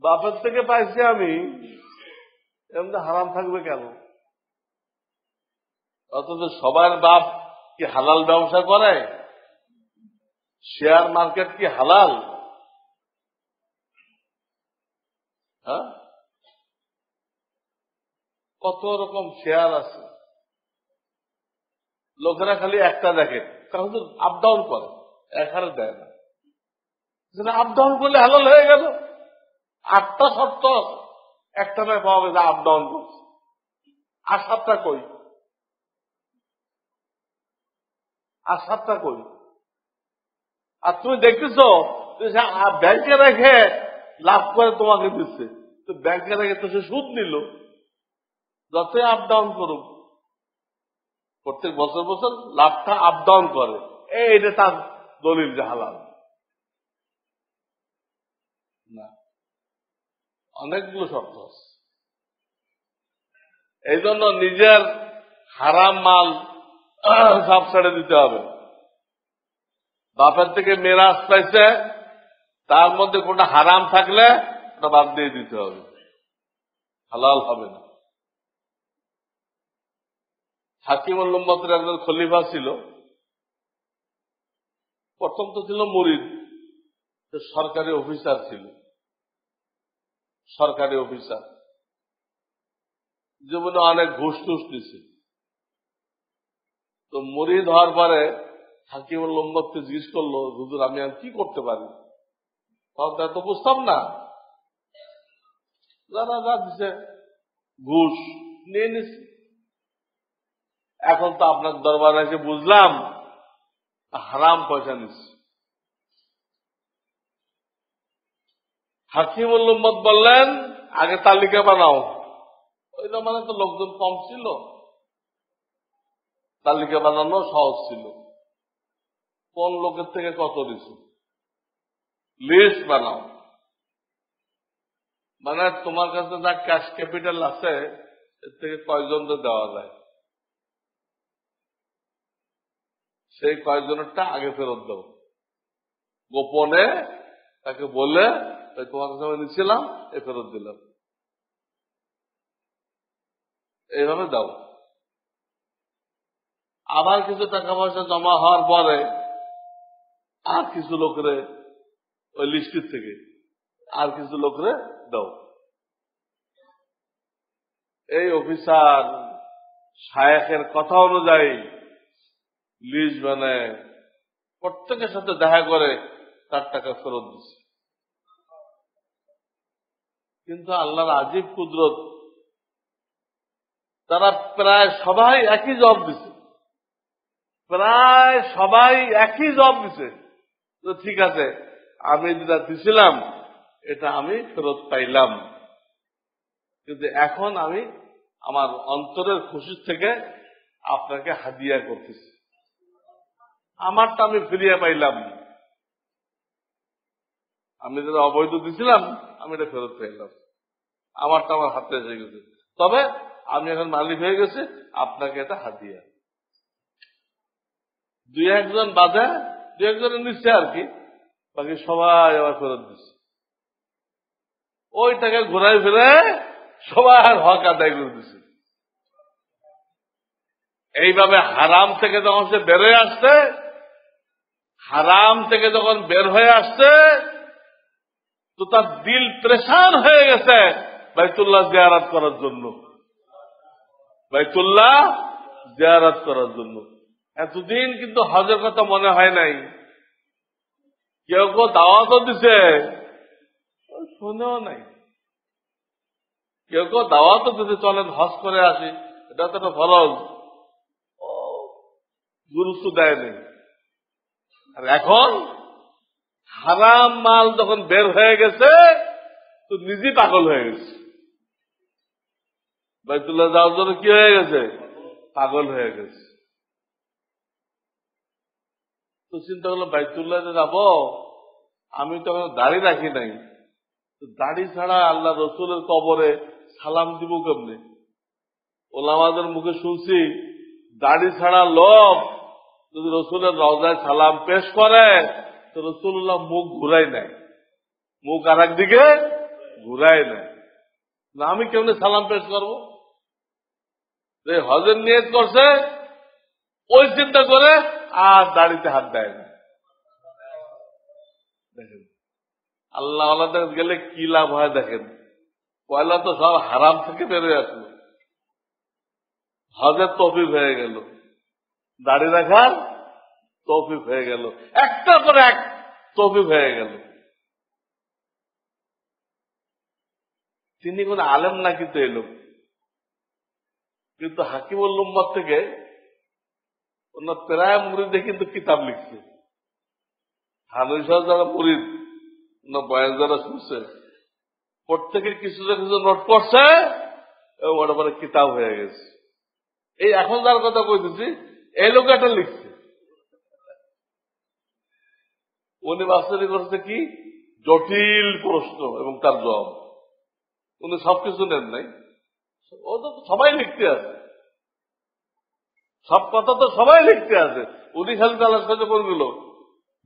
বাপের থেকে পাইছি আমি, এমনি হারাম থাকবে কেন? অথচ সবার বাপ কি হালাল ব্যবসা করে? শেয়ার মার্কেট কি হালাল? হ্যাঁ, কত রকম শেয়ার আছে। লোকেরা খালি একটা দেখে, কারণ আপ ডাউন করে, এক হারে দেয় না। আপ ডাউন করলে হালাল হয়ে গেল। 8টা শর্ত একটা নয় পাওয়া গেছে আপ ডাউন করছে, আর 7টা কই? আর 7টা কই? আর তুমি দেখতেছো ব্যাংকে রেখে লাভ করে তোমাকে দিচ্ছে, তো ব্যাংকে রেখে তো সে সুদ নিল। যতই আপ ডাউন করুক, প্রত্যেক বছর বছর লাভটা আপ ডাউন করে, এটা তার দলিল যে হালাল না। অনেকগুলো শর্ত আছে। এই জন্য নিজের হারাম মাল সব ছেড়ে দিতে হবে। বাপের থেকে মেরাজ পাইছে, তার মধ্যে কোনটা হারাম থাকলে ওটা বাদ দিয়ে দিতে হবে, হালাল হবে না। হাকিমুল উম্মতের একজন খলিফা ছিল, প্রথম তো ছিল মুরিদ, সরকারি অফিসার ছিল, সরকারি অফিসার। জীবনে অনেক ঘুষ টুস নিছে। তো মুরিদ হওয়ার পরে হাকিমুল উম্মতকে জিজ্ঞেস করলো, হুজুর আমি আর কি করতে পারি? তখন তো বুঝতাম না, যারা যা দিছে ঘুষ নিয়ে নিছে। এখন তো আপনার দরবারে এসে বুঝলাম হারাম পয়সা নিচ্ছে। হাকিমুল উম্মত বললেন, আগে তালিকা বানাও। ওই জমানে তো লোকজন কম ছিল, তালিকা বানানো সহজ ছিল। কোন লোকের থেকে কত দিছে লিস্ট বানাও। মানে তোমার কাছে যা ক্যাশ ক্যাপিটাল আছে এর থেকে কয়জনকে দেওয়া যায়, সেই কয়জনেরটা আগে ফেরত দাও। গোপনে তাকে বলে তোমার কাছে আমি নিচ্ছিলাম, এ ফেরত দিলাম, এইভাবে দাও। আবার কিছু টাকা পয়সা জমা হওয়ার পরে আর কিছু লোকরে ওই লিস্টের থেকে আর কিছু লোকরে দাও। এই অফিসার শায়েখের কথা অনুযায়ী লিস্ট বানায় প্রত্যেকের সাথে দেখা করে তার টাকা ফেরত দিচ্ছে। কিন্তু আল্লাহর আজীব কুদরত, তারা প্রায় সবাই একই জবাব দিছে, প্রায় সবাই একই জবাব দিছে। তো ঠিক আছে, আমি যেটা দিছিলাম এটা আমি ফেরত পাইলাম, কিন্তু এখন আমি আমার অন্তরের খুশি থেকে আপনাকে হাদিয়া করতেছি, আমারটা আমি ফিরিয়ে পাইলাম। আমি যেটা অবৈধ দিছিলাম আমি এটা ফেরত পাইলাম, আমারটা আমার হাতে এসে গেছে, তবে আমি এখন মালিক হয়ে গেছি, আপনাকে এটা হাদিয়া। দুই একজন বাদে দুই একজনের নিচ্ছে আর কি, বাকি সবাই আবার ফেরত দিচ্ছে। ওই টাকা ঘোরাই ফিরে সবার হক আদায় করে দিচ্ছে। এইভাবে হারাম থেকে যখন সে বের হয়ে আসছে, হারাম থেকে যখন বের হয়ে আসছে, তো তার দিল প্রেশান হয়ে গেছে বাইতুল্লাহ জিয়ারত করার জন্য, বাইতুল্লাহ জিয়ারত করার জন্য। এতদিন কিন্তু হজের কথা মনে হয় নাই, কেউ কেউ দাওয়াতও দিছে শুনেও নাই, কেউ কেউ দাওয়াতও দিতে চলেন হজ করে আসি, এটা তো একটা ফরজ, গুরুত্ব দেয়নি। আর এখন হারাম মাল যখন বের হয়ে গেছে তো নিজেই পাগল হয়ে গেছে, বাইতুল্লাহ যাওয়ার জন্য কি হয়ে গেছে, পাগল হয়ে গেছে। তো চিন্তা করলো বাইতুল্লাহ যাব, আমি তো এখন দাড়ি রাখি নাই, দাড়ি ছাড়া আল্লাহ রসুলের কবরে সালাম দিব কেমনে? ওলামাদের মুখে শুনছি দাড়ি ছাড়া লোক যদি রসুলের রওজায় সালাম পেশ করে তো রসুল্লাহ মুখ ঘুরাই নেয়, মুখ আর একদিকে ঘুরাই নেয়। না আমি কেমনে সালাম পেশ করবো? যে হজের নিয়ত করছে ওই চিন্তা করে আর দাড়িতে হাত দেয় না। দেখেন আল্লাহ আল্লাহ গেলে কি লাভ হয়, দেখেন পয়লা তো সব হারাম থেকে বেরোয় আসলো, হজের তৌফিক হয়ে গেল, দাড়ি রাখার তৌফিক হয়ে গেল, একটা করে এক তৌফিক হয়ে গেল। তিনি কোন আলেম না কিন্তু এলো, কিন্তু হাকিমুল উম্মত থেকে ওনার প্রায় মুরিদে কিন্তু কিতাব লিখছে। হানুই সাহেব যারা মুরিদ, ওনার বয়ান যারা শুনছে, প্রত্যেকের কিছু না কিছু নোট করছে, ওটা পরে কিতাব হয়ে গেছে। এই এখন যার কথা কইতেছি এই লোক এটা লিখছে, উনি বাস্তবিক করছে কি জটিল প্রশ্ন এবং তার জবাব, উনি সবকিছু নেন নাই, ও তো সবাই লিখতে আছে, সব কথা তো সবাই লিখতে আছে, উনি খালি তালাশ কাছে কোনগুলো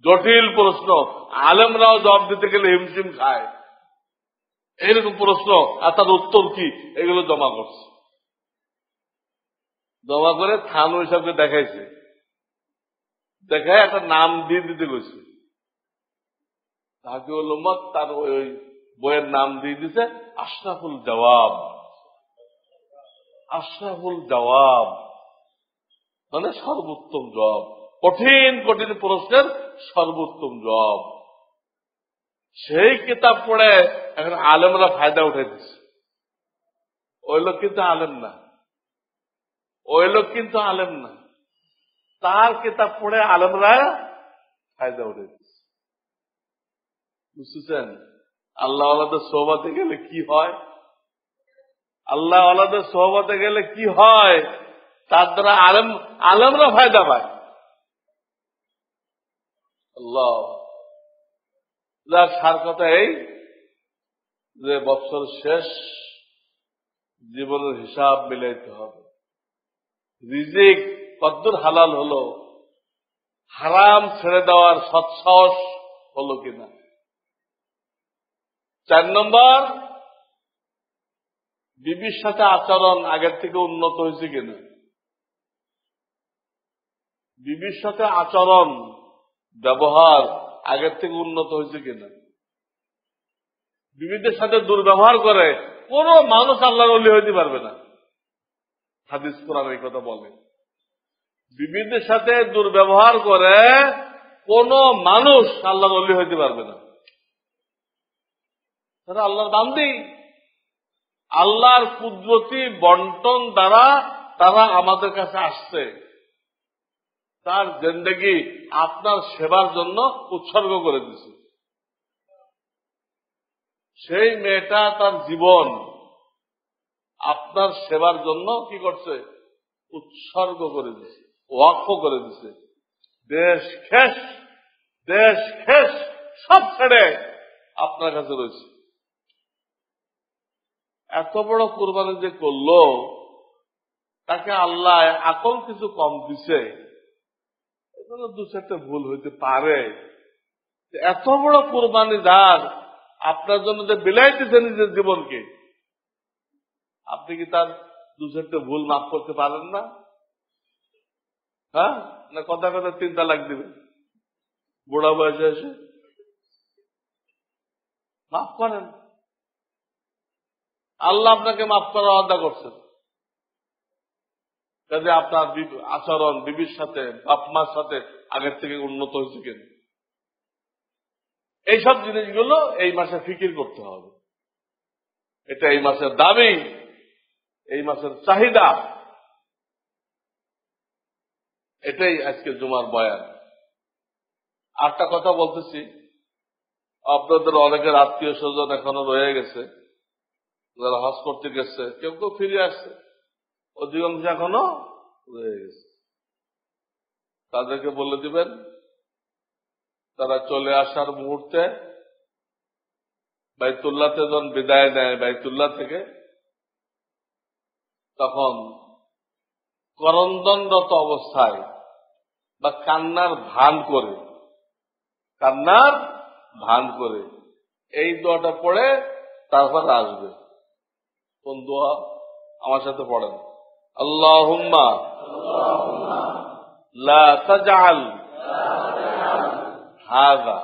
জটিল প্রশ্ন, আলেমরাও জবাব দিতে গেলে হিমশিম খায়, এইরকম প্রশ্ন আর তার উত্তর কি, এগুলো জমা করছে, জমা করে থানু হিসাবকে দেখাইছে, দেখায় একটা নাম দিয়ে দিতে গেছে, হাকিমুল উম্মত তার ওই বইয়ের নাম দিয়ে দিছে আশরাফুল জবাব। আশরাফুল জবাব মানে সর্বোত্তম জবাব, কঠিন কঠিন প্রশ্নের সর্বোত্তম জবাব। সেই কিতাব পড়ে এখন আলেমরা ফায়দা উঠে দিচ্ছে। ওই লোক কিন্তু আলেম না, ওই লোক কিন্তু আলেম না, তার কিতাব পড়ে আলেমরা ফায়দা উঠে দিচ্ছে। বুঝতেছেন? আল্লাহ আল্লাহদের সোহবতে গেলে কি হয়, আল্লাহ আল্লাহদের সোহবতে গেলে কি হয়, তার দ্বারা আলেমরা ফায়দা পায়। আল্লাহ যার সার কথা এই যে বছর শেষ, জীবনের হিসাব মিলাইতে হবে। রিজিক কদ্দুর হালাল হলো, হারাম ছেড়ে দেওয়ার সৎসাহস হলো কিনা। 4 নম্বর, বিবির সাথে আচরণ আগের থেকে উন্নত হয়েছে কিনা। বিবির সাথে আচরণ ব্যবহার আগের থেকে উন্নত হয়েছে কিনা। বিবিদের সাথে দুর্ব্যবহার করে কোন মানুষ আল্লাহর ওলি হইতে পারবে না। হাদিস কোরআন এই কথা বলে, বিবিদের সাথে দুর্ব্যবহার করে কোন মানুষ আল্লাহর ওলি হইতে পারবে না। তারা আল্লাহর বান্দি, আল্লাহর কুদরতি বন্টন দ্বারা তারা আমাদের কাছে আসছে। তার জিন্দেগি আপনার সেবার জন্য উৎসর্গ করে দিছে। সেই মেয়েটা তার জীবন আপনার সেবার জন্য কি করছে, উৎসর্গ করে দিছে, ওয়াকফ করে দিছে। দেশ খেস সব ছেড়ে আপনার কাছে রয়েছে। এত বড় কুরবানি যে করলো, তাকে আল্লাহ আকল কিছু কম দিছে, এগুলো 2-4টা ভুল হইতে পারে। এত বড় কুরবানি দার আপনার জন্য যে বিলাইতেছে নিজের জীবনকে, আপনি কি তার 2-4টা ভুল মাফ করতে পারেন না? হ্যাঁ, না কথা কথা 3 তালাক দিবেন বুড়া বয়সে এসে? মাফ করেন, আল্লাহ আপনাকে মাফ করার ওয়াদা করছেন। কাজে আপনার আচরণ বিবির সাথে, বাপ মার সাথে আগের থেকে উন্নত হয়েছে কেন, এইসব জিনিসগুলো এই মাসে ফিকির করতে হবে। এটা এই মাসের দাবি, এই মাসের চাহিদা। এটাই আজকে জুমার বয়ান। আরেকটা কথা বলতেছি, আপনাদের অনেকের আত্মীয় স্বজন এখনো রয়ে গেছে, যারা হজ করতে গেছে, কেউ কেউ ফিরে আসছে, অধিকাংশ এখনো রয়ে গেছে। তাদেরকে বলে দিবেন, তারা চলে আসার মুহূর্তে বাইতুল্লাহতে যখন বিদায় নেয় বাইতুল্লাহ থেকে, তখন করন্দনরত অবস্থায় বা কান্নার ভান করে এই দোয়াটা পড়ে তারপর আসবে। কোন দোয়া? আমার সাথে পড়েন, আল্লাহুম্মা লা তাজআল হাযা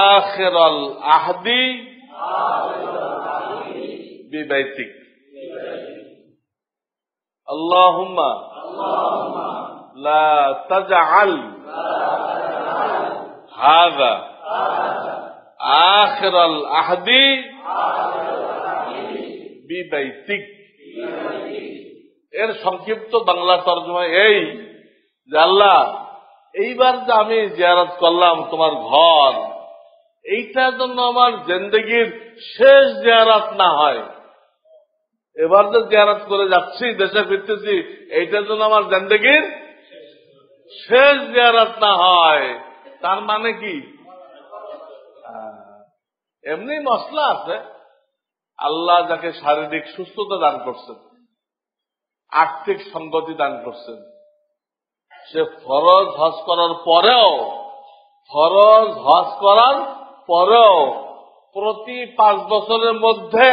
আখিরাল আহদি বিবাইতিক। আল্লাহুম্মা লা তাজআল হাযা আখিরাল আহদি বিবাইতিক। এর সংক্ষিপ্ত বাংলা তর্জমা এই যে, আল্লাহ এইবার যে আমি জিয়ারত করলাম তোমার ঘর, এইটার জন্য আমার জিন্দেগির শেষ জিয়ারত না হয়। এবার যে জিয়ারত করে যাচ্ছি, দেশে ফিরতেছি, এইটার জন্য আমার জিন্দেগির শেষ জিয়ারত না হয়। তার মানে কি? এমনি মশলা আছে, আল্লাহ যাকে শারীরিক সুস্থতা দান করছেন, আর্থিক সংগতি দান করছেন, সে ফরজ হজ করার পরেও প্রতি 5 বছরের মধ্যে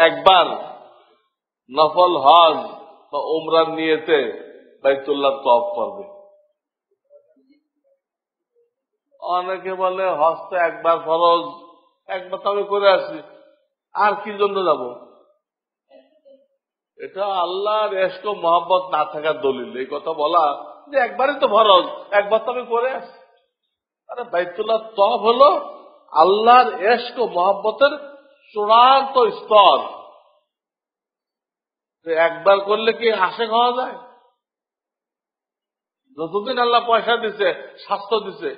একবার নফল হজ বা উমরার নিয়তে বাইতুল্লাহ তওয়াফ করবে। অনেকে বলে হজ তো একবার ফরজ, একবার তো আমি করে আসি, আর কি জন্য যাব? এটা আল্লাহর ইশক ও মহব্বত না থাকার দলিল। এই কথা বলা যে একবারই তো ফরজ, একবার তো আমি করে আসি। আরে বাইতুল্লাহ তওয়াফ হলো আল্লাহর ইশক ও মহব্বতের চূড়ান্ত স্তর। একবার করলে কি আশিক হওয়া যায়? যতদিন আল্লাহ পয়সা দিছে, স্বাস্থ্য দিছে,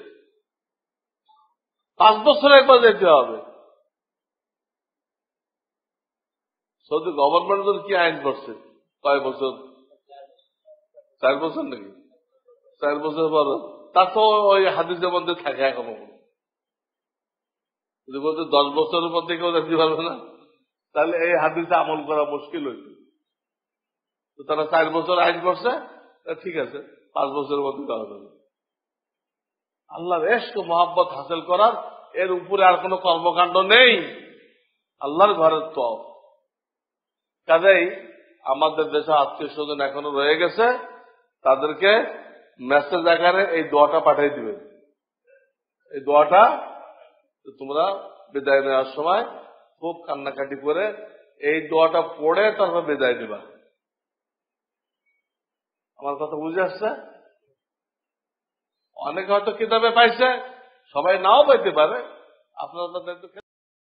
5 বছরে একবার যেতে হবে। সৌদি গভর্নমেন্ট কি আইন করছে? কয় বছর? 4 বছর নাকি? 4 বছর পর তা তো ওই হাদিসের মধ্যে থাকে এখনো। যদি বলতে 10 বছরের মধ্যে কেউ যেতে পারবে না, তাহলে এই হাদিসে আমল করা মুশকিল হইছে। তো তারা 4 বছর আইন করছে, ঠিক আছে, 5 বছরের মধ্যে দেওয়া যাবে। আল্লাহর ইশক ও মহব্বত হাসিল করার এর উপরে আর কোনো কর্মকাণ্ড নেই। আল্লাহর ঘরের তওয়াফ। কাজেই আমাদের দেশে আত্মীয় স্বজন এখনো রয়ে গেছে, তাদেরকে মেসেজ আকারে এই দোয়াটা পাঠিয়ে দিবেন। এই দোয়াটা তোমরা বিদায় নেওয়ার সময় খুব কান্নাকাটি করে এই দোয়াটা পড়ে তারপর বিদায় দিবা। আমার কথা বুঝে আসছে? অনেকে হয়তো কিতাবে পাইছে, সবাই নাও পাইতে পারে। আপনারা